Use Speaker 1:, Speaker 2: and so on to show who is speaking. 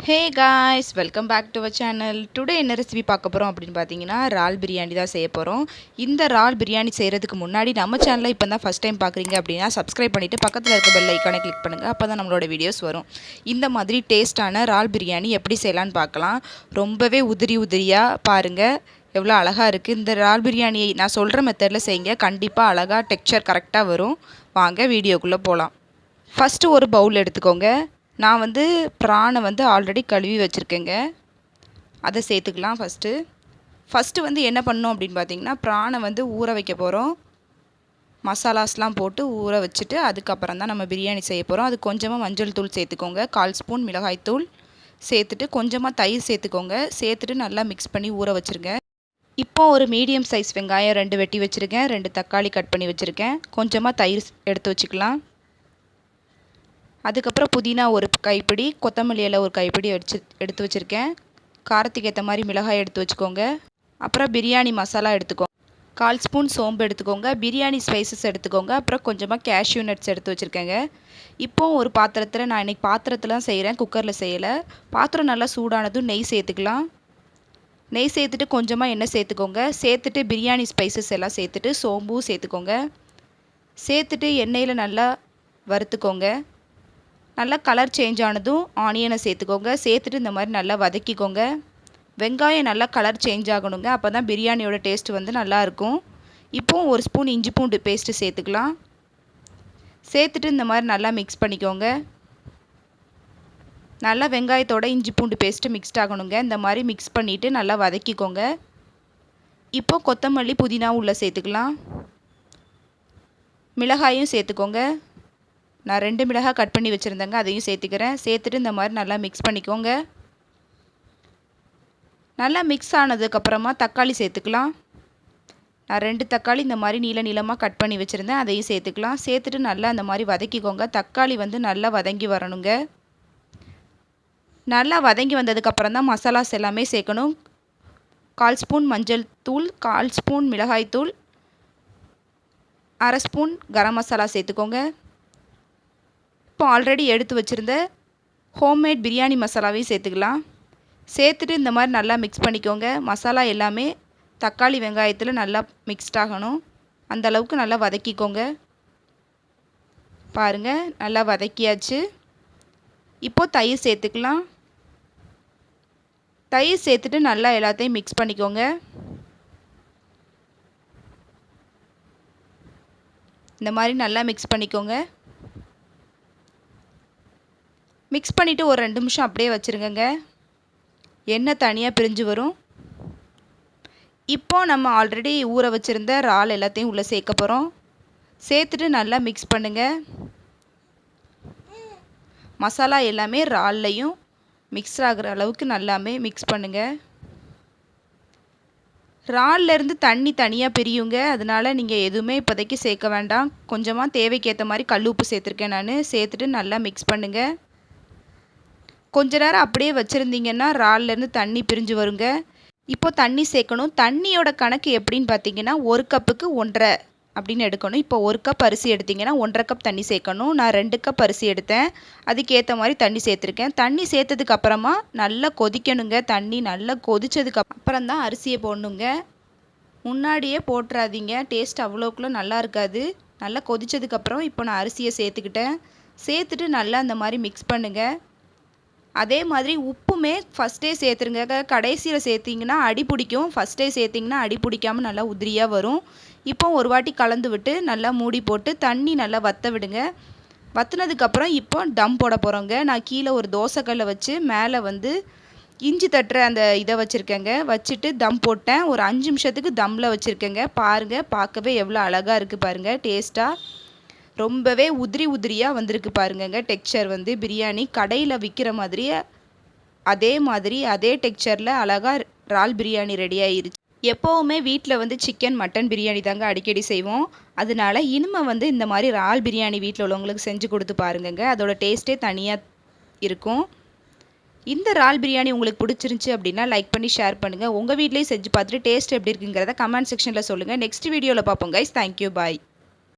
Speaker 1: Hey guys, welcome back to our channel. Today என்ன recipe பார்க்க போகிறோம் அப்படின்னு பார்த்தீங்கன்னா, இறால் பிரியாணி தான் செய்ய போகிறோம். இந்த இறால் பிரியாணி செய்கிறதுக்கு முன்னாடி நம்ம சேனலை இப்போ தான் ஃபஸ்ட் டைம் பார்க்குறீங்க அப்படின்னா சப்ஸ்கிரைப் பண்ணிவிட்டு பக்கத்தில் இருக்க பெல் ஐக்கானை கிளிக் பண்ணுங்கள். அப்போ தான் நம்மளோட வீடியோஸ் வரும். இந்த மாதிரி டேஸ்ட்டான இறால் பிரியாணி எப்படி செய்யலான்னு பார்க்கலாம். ரொம்பவே உதிரியாக பாருங்கள், எவ்வளோ அழகாக இருக்குது. இந்த இறால் பிரியாணியை நான் சொல்கிற மெத்தடில் செய்யுங்க, கண்டிப்பாக அழகாக டெக்ஸ்சர் கரெக்டாக வரும். வாங்க வீடியோக்குள்ளே போகலாம். ஃபஸ்ட்டு ஒரு பவுல் எடுத்துக்கோங்க. நான் ப்ரானை ஆல்ரெடி கழுவி வச்சுருக்கேங்க. அதை சேர்த்துக்கலாம். ஃபஸ்ட்டு என்ன பண்ணணும் அப்படின்னு பார்த்தீங்கன்னா, ப்ரானை ஊற வைக்க போகிறோம். மசாலாஸ்லாம் போட்டு ஊற வச்சுட்டு அதுக்கப்புறம் தான் நம்ம பிரியாணி செய்ய போகிறோம். அது கொஞ்சமாக மஞ்சள் தூள் சேர்த்துக்கோங்க, 1/4 ஸ்பூன் மிளகாய் தூள் சேர்த்துட்டு கொஞ்சமாக தயிர் சேர்த்துக்கோங்க. சேர்த்துட்டு நல்லா மிக்ஸ் பண்ணி ஊற வச்சுருங்க. இப்போது ஒரு மீடியம் சைஸ் வெங்காயம் 2 வெட்டி வச்சுருக்கேன், 2 தக்காளி கட் பண்ணி வச்சுருக்கேன், கொஞ்சமாக தயிர் எடுத்து வச்சுக்கலாம். அதுக்கப்புறம் புதினா ஒரு கைப்பிடி, கொத்தமல்லி இலை ஒரு கைப்பிடி எடுத்து வச்சுருக்கேன். காரத்துக்கு ஏற்ற மாதிரி மிளகாய் எடுத்து வச்சுக்கோங்க. அப்புறம் பிரியாணி மசாலா எடுத்துக்கோங்க. 1/4 ஸ்பூன் சோம்பு எடுத்துக்கோங்க. பிரியாணி ஸ்பைசஸ் எடுத்துக்கோங்க. அப்புறம் கொஞ்சமாக கேஷ்யூ நட்ஸ் எடுத்து வச்சுருக்கேங்க. இப்போது ஒரு பாத்திரத்தில், நான் இன்றைக்கி பாத்திரத்தில் தான் செய்கிறேன், குக்கரில் செய்யலை. பாத்திரம் நல்லா சூடானதும் நெய் சேர்த்துக்கலாம். நெய் சேர்த்துட்டு கொஞ்சமாக எண்ணெய் சேர்த்துக்கோங்க. சேர்த்துட்டு பிரியாணி ஸ்பைசஸ் எல்லாம் சேர்த்துட்டு சோம்பும் சேர்த்துக்கோங்க. சேர்த்துட்டு எண்ணெயில் நல்லா வறுத்துக்கோங்க. நல்லா கலர் சேஞ்ச் ஆனதும் ஆனியனை சேர்த்துக்கோங்க. சேர்த்துட்டு இந்த மாதிரி நல்லா வதக்கிக்கோங்க. வெங்காயம் நல்லா கலர் சேஞ்ச் ஆகணுங்க, அப்போ தான் பிரியாணியோட டேஸ்ட் நல்லாயிருக்கும். இப்போது ஒரு ஸ்பூன் இஞ்சி பூண்டு பேஸ்ட்டு சேர்த்துக்கலாம். சேர்த்துட்டு இந்த மாதிரி நல்லா மிக்ஸ் பண்ணிக்கோங்க. நல்லா வெங்காயத்தோட இஞ்சி பூண்டு பேஸ்ட்டு மிக்ஸ்ட் ஆகணுங்க. இந்த மாதிரி மிக்ஸ் பண்ணிவிட்டு நல்லா வதக்கிக்கோங்க. இப்போது கொத்தமல்லி புதினா உள்ளே சேர்த்துக்கலாம். மிளகாயும் சேர்த்துக்கோங்க. நான் 2 மிளகாய் கட் பண்ணி வச்சுருந்தேங்க, அதையும் சேர்த்துக்கிறேன். சேர்த்துட்டு இந்த மாதிரி நல்லா மிக்ஸ் பண்ணிக்கோங்க. நல்லா மிக்ஸ் ஆனதுக்கப்புறமா தக்காளி சேர்த்துக்கலாம். நான் 2 தக்காளி இந்த மாதிரி நீளமாக கட் பண்ணி வச்சுருந்தேன், அதையும் சேர்த்துக்கலாம். சேர்த்துட்டு நல்லா அந்த மாதிரி வதக்கிக்கோங்க. தக்காளி நல்லா வதங்கி வரணுங்க. நல்லா வதங்கி வந்ததுக்கப்புறம் தான் மசாலாஸ் எல்லாமே சேர்க்கணும். 1/4 ஸ்பூன் மஞ்சள் தூள், 1/4 ஸ்பூன் மிளகாய் தூள், 1/2 ஸ்பூன் கரம் மசாலா சேர்த்துக்கோங்க. இப்போ ஆல்ரெடி எடுத்து வச்சுருந்த ஹோம்மேட் பிரியாணி மசாலாவையும் சேர்த்துக்கலாம். சேர்த்துட்டு இந்த மாதிரி நல்லா மிக்ஸ் பண்ணிக்கோங்க. மசாலா எல்லாமே தக்காளி வெங்காயத்தில் நல்லா மிக்ஸ்ட் ஆகணும், அந்த அளவுக்கு நல்லா வதக்கிக்கோங்க. பாருங்கள், நல்லா வதக்கியாச்சு. இப்போது தயிர் சேர்த்துக்கலாம். தயிர் சேர்த்துட்டு நல்லா எல்லாத்தையும் மிக்ஸ் பண்ணிக்கோங்க. இந்த மாதிரி நல்லா மிக்ஸ் பண்ணிக்கோங்க. மிக்ஸ் பண்ணிவிட்டு ஒரு 2 நிமிஷம் அப்படியே வச்சுருங்கங்க. எண்ணெய் தனியாக பிரிஞ்சு வரும். இப்போது நம்ம ஆல்ரெடி ஊற வச்சுருந்த இறால் எல்லாத்தையும் உள்ளே சேர்க்க போகிறோம். சேர்த்துட்டு நல்லா மிக்ஸ் பண்ணுங்கள். மசாலா எல்லாமே இறால்லையும் மிக்ஸ் ஆகிற அளவுக்கு நல்லாமே மிக்ஸ் பண்ணுங்கள். இறால்லேருந்து தண்ணி தனியாக பிரியுங்க, அதனால் நீங்கள் எதுவுமே இப்போதைக்கு சேர்க்க வேண்டாம். கொஞ்சமாக தேவைக்கேற்ற மாதிரி கல் உப்பு சேர்த்துருக்கேன் நான். சேர்த்துட்டு நல்லா மிக்ஸ் பண்ணுங்கள். கொஞ்ச நேரம் அப்படியே வச்சுருந்தீங்கன்னா இறால்லேருந்து தண்ணி பிரிஞ்சு வருங்க. இப்போது தண்ணி சேர்க்கணும். தண்ணியோட கணக்கு எப்படின்னு பார்த்தீங்கன்னா, 1 கப்புக்கு 1.5 அப்படின்னு எடுக்கணும். இப்போ 1 கப் அரிசி எடுத்திங்கன்னா 1.5 கப் தண்ணி சேர்க்கணும். நான் 2 கப் அரிசி எடுத்தேன், அதுக்கேற்ற மாதிரி தண்ணி சேர்த்துருக்கேன். தண்ணி சேர்த்ததுக்கு அப்புறமா நல்லா கொதிக்கணுங்க. தண்ணி நல்லா கொதித்ததுக்கு அப்புறம் தான் அரிசியை போடணுங்க. முன்னாடியே போட்டுறாதீங்க, டேஸ்ட் அவ்வளோக்குள்ள நல்லா இருக்காது. நல்லா கொதித்ததுக்கப்புறம் இப்போ நான் அரிசியை சேர்த்துக்கிட்டேன். சேர்த்துட்டு நல்லா அந்த மாதிரி மிக்ஸ் பண்ணுங்கள். அதே மாதிரி உப்புமே ஃபஸ்ட்டே சேர்த்துருங்க. கடைசியில் சேர்த்திங்கன்னா அடி பிடிக்கும், ஃபஸ்ட்டே சேர்த்திங்கன்னா அடி பிடிக்காமல் நல்லா உதிரியாக வரும். இப்போ ஒரு வாட்டி கலந்து விட்டு நல்லா மூடி போட்டு தண்ணி நல்லா வற்ற விடுங்க. வற்றினதுக்கப்புறம் இப்போ டம் போட போகிறோங்க. நான் கீழே ஒரு தோசைக்கல்லை வச்சு மேலே இஞ்சி தட்டுற அந்த இதை வச்சுருக்கேங்க. வச்சுட்டு தம் போட்டேன். ஒரு 5 நிமிஷத்துக்கு தம்மில் வச்சுருக்கேங்க. பாருங்கள், பார்க்கவே எவ்வளோ அழகாக இருக்குது பாருங்கள். டேஸ்ட்டாக ரொம்பவே உதிரியாக வந்திருக்கு பாருங்கங்க. டெக்ஸ்சர் பிரியாணி கடையில் விற்கிற மாதிரியே அதே டெக்ஸ்சரில் அழகாக இறால் பிரியாணி ரெடி ஆயிருச்சு. எப்போவுமே வீட்டில் சிக்கன் மட்டன் பிரியாணி தாங்க அடிக்கடி செய்வோம். அதனால இனிமே இந்த மாதிரி இறால் பிரியாணி வீட்டில் உள்ளவங்களுக்கு செஞ்சு கொடுத்து பாருங்கங்க. அதோட டேஸ்ட்டே தனியாக இருக்கும். இந்த இறால் பிரியாணி உங்களுக்கு பிடிச்சிருந்துச்சி அப்படின்னா லைக் பண்ணி ஷேர் பண்ணுங்கள். உங்கள் வீட்லேயும் செஞ்சு பார்த்துட்டு டேஸ்ட் எப்படி இருக்குங்கிறத கமெண்ட் செக்ஷனில் சொல்லுங்கள். நெக்ஸ்ட் வீடியோவில் பார்ப்போம் கைஸ். தேங்க்யூ, பாய்.